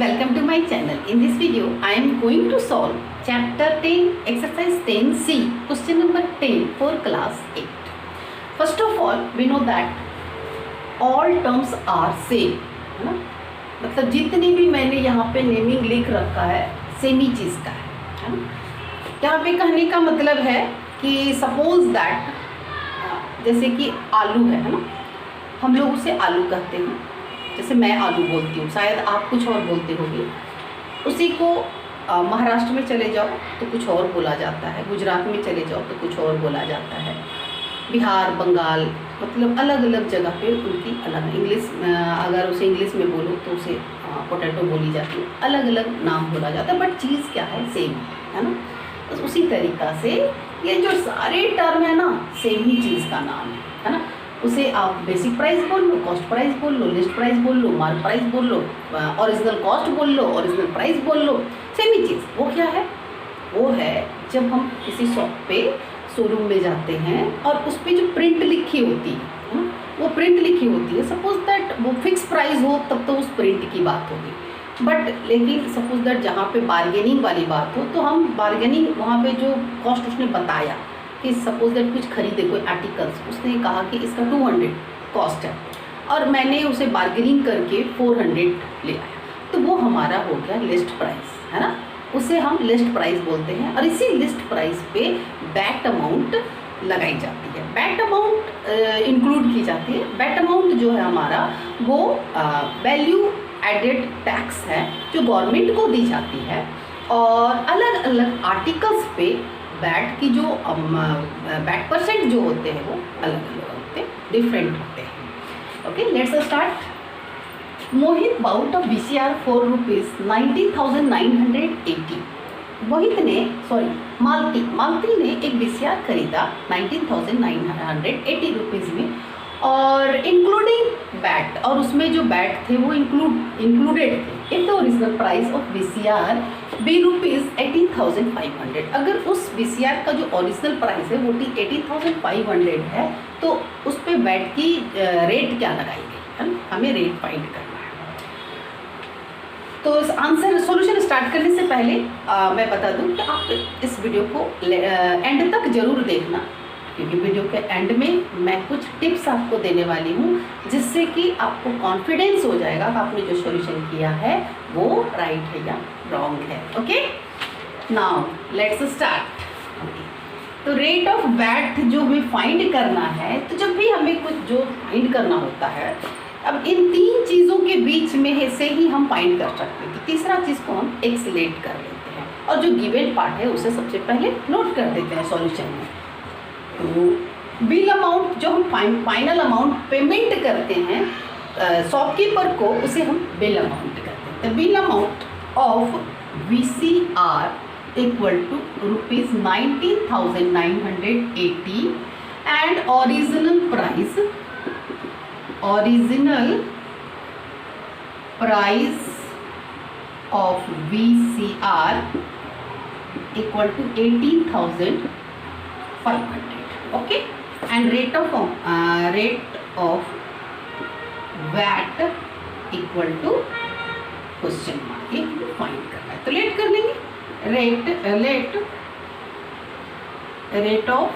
welcome to my channel. In this video, I am going to solve chapter 10, exercise 10C, question number 10 for class 8. First of all, we know that all terms are same, है ना? मतलब जितनी भी मैंने यहाँ पे naming लिख रखा है सेम ही चीज़ का है ना? यहाँ पे कहने का मतलब है कि सपोज दैट जैसे कि आलू है ना, हम लोग उसे आलू कहते हैं, जैसे मैं आलू बोलती हूँ, शायद आप कुछ और बोलते होंगे। उसी को महाराष्ट्र में चले जाओ तो कुछ और बोला जाता है, गुजरात में चले जाओ तो कुछ और बोला जाता है, बिहार, बंगाल, मतलब अलग अलग जगह पे उनकी अलग इंग्लिश, अगर उसे इंग्लिश में बोलो तो उसे पोटैटो बोली जाती है, अलग अलग नाम बोला जाता है, बट चीज़ क्या है, सेम है ना। तो उसी तरीक़ा से ये जो सारे टर्म है ना, सेम ही चीज़ का नाम है ना। उसे आप बेसिक प्राइस बोल लो, कॉस्ट प्राइस बोल लो, लिस्ट प्राइस बोल लो, मार्क प्राइस बोल लो, ओरिजिनल कॉस्ट बोल लो, ओरिजिनल प्राइस बोल लो, सेम ही चीज़। वो क्या है? वो है जब हम किसी शॉप पे शोरूम में जाते हैं और उस पर जो प्रिंट लिखी होती है ना, वो प्रिंट लिखी होती है, सपोज दैट वो फिक्स प्राइस हो तब तो उस प्रिंट की बात होगी, बट लेकिन सपोज दैट जहाँ पे बार्गेनिंग वाली बात हो तो हम बार्गेनिंग वहाँ पे जो कॉस्ट उसने बताया कि सपोज दैट कुछ खरीदे कोई आर्टिकल्स, उसने कहा कि इसका 200 कॉस्ट है और मैंने उसे बार्गेनिंग करके 400 ले आया, तो वो हमारा हो गया लिस्ट प्राइस, है ना। उसे हम लिस्ट प्राइस बोलते हैं और इसी लिस्ट प्राइस पे बैट अमाउंट लगाई जाती है, बैट अमाउंट इंक्लूड की जाती है। बैट अमाउंट जो है हमारा वो वैल्यू एडेड टैक्स है जो गवर्नमेंट को दी जाती है, और अलग अलग आर्टिकल्स पे बैट की जो बैट परसेंट जो होते हैं वो अलग अलग होते हैं, डिफरेंट होते हैं। Okay, let's start. Mohit bout of VCR for ₹19,980। मोहित ने मालती ने एक VCR खरीदा 19,980 रुपीज़ में, और इंक्लूडिंग बैट, और उसमें जो बैट थे वो इंक्लूडेड थे in the original price of VCR be ₹18,500। अगर उस VCR का जो ओरिजिनल प्राइस है वो 18,500 है, तो उस पर बैट की रेट क्या लगाई गई है, हमें रेट फाइंड करना है। तो इस आंसर सॉल्यूशन स्टार्ट करने से पहले मैं बता दूं कि आप इस वीडियो को एंड तक ज़रूर देखना, क्योंकि वीडियो के एंड में मैं कुछ टिप्स आपको देने वाली हूँ जिससे कि आपको कॉन्फिडेंस हो जाएगा कि आपने जो सॉल्यूशन किया है वो राइट है या रॉन्ग है। Okay, now let's start. तो रेट ऑफ बैट जो हमें फाइंड करना है, तो जब भी हमें कुछ जो फाइंड करना होता है, अब इन तीन चीज़ों के बीच में से ही हम फाइंड कर सकते हैं, तो तीसरा चीज़ को हम एक्सलेट कर लेते हैं और जो गिवन पार्ट है उसे सबसे पहले नोट कर देते हैं सॉल्यूशन में। तो बिल अमाउंट जो हम फाइनल अमाउंट पेमेंट करते हैं शॉपकीपर को, उसे हम बिल अमाउंट करते हैं। तो bill amount of VCR equal to ₹19,980 and original price of VCR equal to 18,500। Okay, and rate of VAT equal to question mark, ये फाइंड करना है। तो लेट कर लेंगे, rate of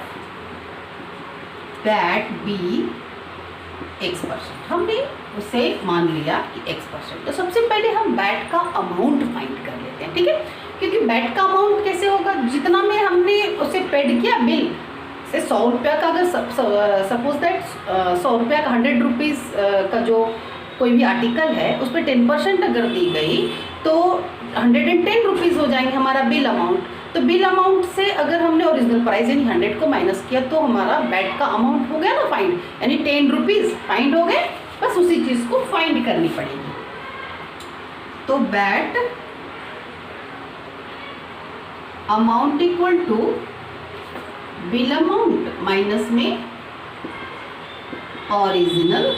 VAT be X%, हमने उसे मान लिया कि X%। तो सबसे पहले हम बैट का अमाउंट फाइंड कर लेते हैं, ठीक है, क्योंकि बैट का अमाउंट कैसे होगा, जितना में हमने उसे पेड किया बिल से 100 रुपया का, अगर सपोज दैट 100 रुपया का 100 रुपीज़ का जो कोई भी आर्टिकल है उस पर 10% अगर दी गई तो 110 रुपीज़ हो जाएंगे हमारा बिल अमाउंट। तो बिल अमाउंट से अगर हमने ओरिजिनल प्राइस यानी 100 को माइनस किया तो हमारा बैट का अमाउंट हो गया ना फाइंड, यानी 10 रुपीज़ फाइंड हो गए, बस उसी चीज़ को फाइंड करनी पड़ेगी। तो VAT amount equal to bill amount minus में ओरिजिनल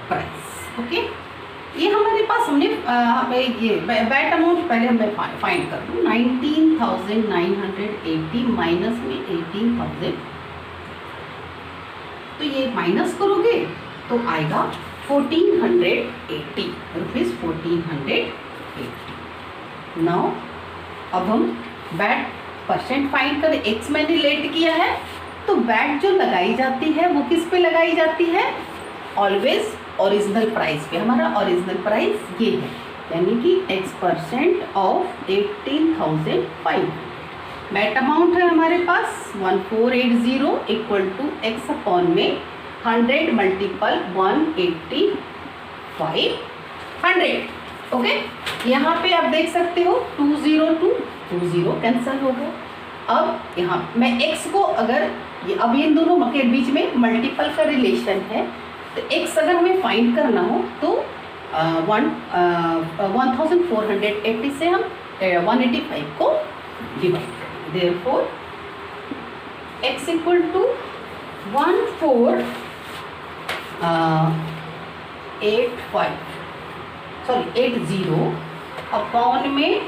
प्राइस। ओके, ये हमारे पास हमने ये बैट अमाउंट पहले हमें फाइंड कर दूँ, 19,980 माइनस में 18,000, तो ये माइनस करोगे तो आएगा 1480 रुपीज़ 1480 1480। नाउ अब हम बैट परसेंट फाइंड करें। एक्स मैंने लेट किया है, तो बैट जो लगाई जाती है वो किस पे लगाई जाती है? ऑलवेज ओरिजिनल प्राइस पे। हमारा ओरिजिनल प्राइस ये है, यानी कि x% ऑफ 18,500। बैट अमाउंट है हमारे पास 1480 इक्वल टू x अपॉन में 100 मल्टीपल 18500। ओके, यहाँ पे आप देख सकते हो 202 20 कैंसिल हो गया। अब यहाँ मैं x को अगर अब इन दोनों के बीच में मल्टीपल का रिलेशन है, तो x अगर हमें फाइंड करना हो तो 1480 से हम 185 को डिवाइड करें। Therefore x equal to 80 upon में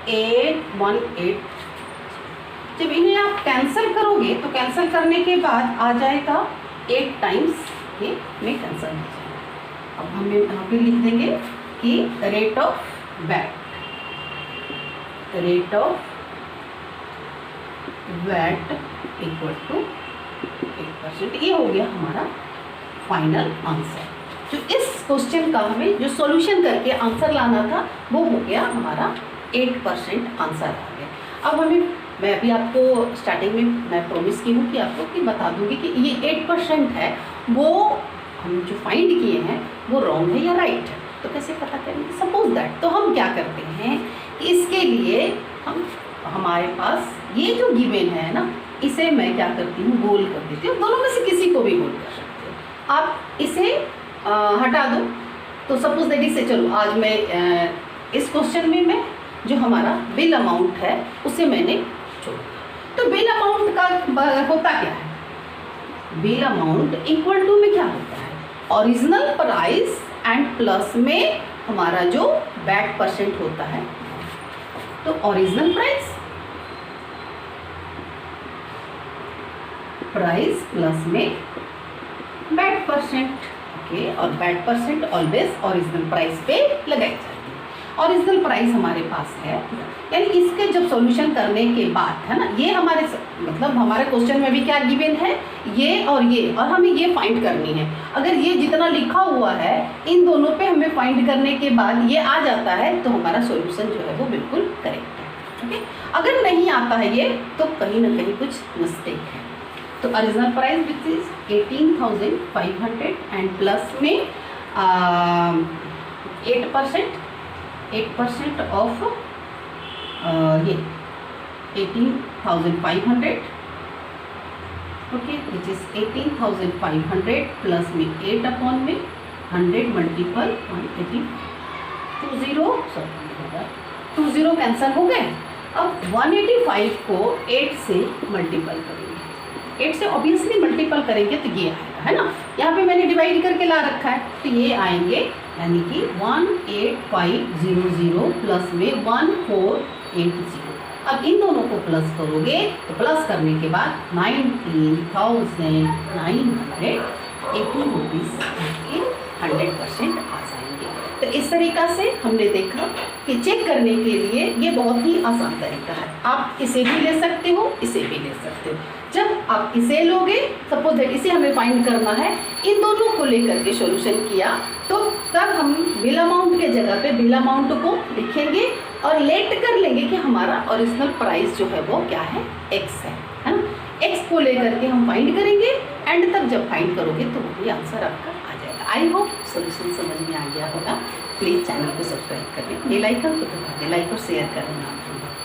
818। जब इन्हें आप कैंसिल करोगे तो कैंसिल करने के बाद आ जाएगा 8 टाइम्स ये में कैंसिल हो जाएगा। अब हम यहाँ पे लिख देंगे कि rate of VAT equal to 8%। ये हो गया हमारा फाइनल आंसर। जो इस क्वेश्चन का हमें जो सॉल्यूशन करके आंसर लाना था वो हो गया हमारा 8% आंसर आ गया। अब मैं अभी आपको स्टार्टिंग में मैं प्रॉमिस की हूँ कि आपको कि बता दूंगी कि ये 8% है, वो हम जो फाइंड किए हैं वो रॉन्ग है या राइट है। तो कैसे पता करेंगे? सपोज दैट, तो हम क्या करते हैं कि इसके लिए हमारे पास ये जो गिवन है ना, इसे मैं क्या करती हूँ, गोल कर देती हूँ। दोनों में से किसी को भी गोल कर सकते हो आप। इसे हटा दो। तो सपोज दैट इसे, चलो आज मैं इस क्वेश्चन में मैं जो हमारा बिल अमाउंट है उसे मैंने छोड़ दिया। तो बिल अमाउंट का होता क्या है? बिल अमाउंट इक्वल टू में क्या होता है? ओरिजिनल प्राइस एंड प्लस में हमारा जो बैट परसेंट होता है। तो ओरिजिनल प्राइस प्लस में बैट परसेंट। ओके, और bat percent always original price पे लगाई जाती है। ओरिजिनल प्राइस हमारे पास है, यानी इसके जब सॉल्यूशन करने के बाद है ना, ये हमारे मतलब हमारे क्वेश्चन में भी क्या गिवन है, ये और हमें ये फाइंड करनी है। अगर ये जितना लिखा हुआ है इन दोनों पे हमें फाइंड करने के बाद ये आ जाता है तो हमारा सॉल्यूशन जो है वो बिल्कुल करेक्ट है। ओके, अगर नहीं आता है ये तो कहीं ना कहीं कुछ मिस्टेक है। तो original price which is 18,500 and plus में 8% ऑफ ये 18,500। ओके, विच इज 18,500 प्लस में 8 अपॉन में 100 मल्टीपल 180 20 कैंसिल हो गए। अब 185 को 8 से मल्टीपल करेंगे। 8 से ऑब्वियसली मल्टीपल करेंगे तो ये आएगा, है ना। यहाँ पे मैंने डिवाइड करके ला रखा है तो ये आएंगे, यानी कि 18500 प्लस में 1480। अब इन दोनों को प्लस करोगे तो प्लस करने के बाद 19,980 रुपीज़ 100% आ जाएंगे। तो इस तरीक़ा से हमने देखा कि चेक करने के लिए ये बहुत ही आसान तरीका है। आप इसे भी ले सकते हो, इसे भी ले सकते हो। जब आप इसे लोगे, सपोज दैट इसे हमें फाइंड करना है, इन दोनों को लेकर के सॉल्यूशन किया तो तब हम बिल अमाउंट के जगह पे बिल अमाउंट को लिखेंगे और लेट कर लेंगे कि हमारा ओरिजिनल प्राइस जो है वो क्या है, एक्स है ना। एक्स को लेकर के हम फाइंड करेंगे एंड तक जब फाइंड करोगे तो वही आंसर आपका आ जाएगा। आई होप सॉल्यूशन समझ में आ गया होगा। प्लीज़ चैनल को सब्सक्राइब करें, बेल आइकन को दबा दें, लाइक और शेयर करना।